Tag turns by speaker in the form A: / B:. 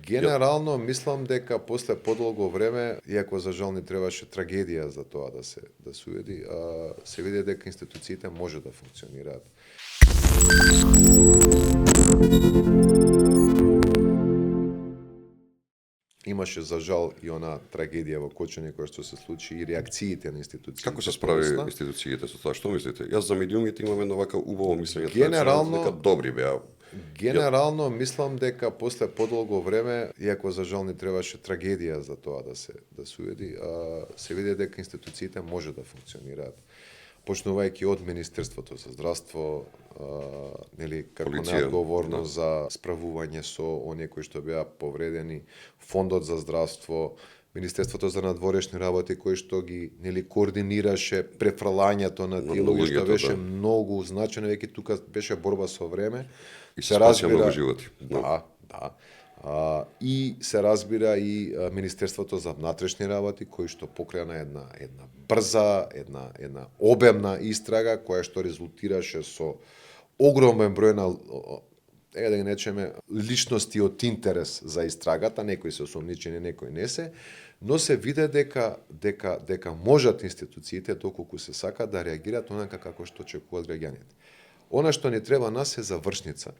A: Генерално мислам дека после подолго време, иако за жал не требаше трагедија за тоа да се уреди, се види дека институциите може да функционираат. Имаше за жал и она трагедија во Кочани која што се случи и реакциите на институциите.
B: Како се справи институциите со тоа? Што мислите? Јас за медиумите имам едно вака убаво мислење, дека добри беа.
A: Генерално мислам дека после подолго време, иако за жал не требаше трагедија за тоа да се уреди, се види дека институциите може да функционираат. Почнувајќи од Министерството за здравство, нели, како неодговорно за справување со оние кои што беа повредени, Фондот за здравство, Министерството за надворешни работи кој што ги координираше префрлањето на тие луѓе, што беше многу значено, веќе тука беше борба со време.
B: И се спасија многу животи.
A: Да. И се разбира и Министерството за внатрешни работи, кој што покрена една брза, една обемна истрага, која што резултираше со огромен број на да ги речеме личности од интерес за истрагата, некои се осомничени, некои не се, но се виде дека можат институциите доколку се сака да реагираат онака како што очекуваат граѓаните. Она што ни треба нас е завршница.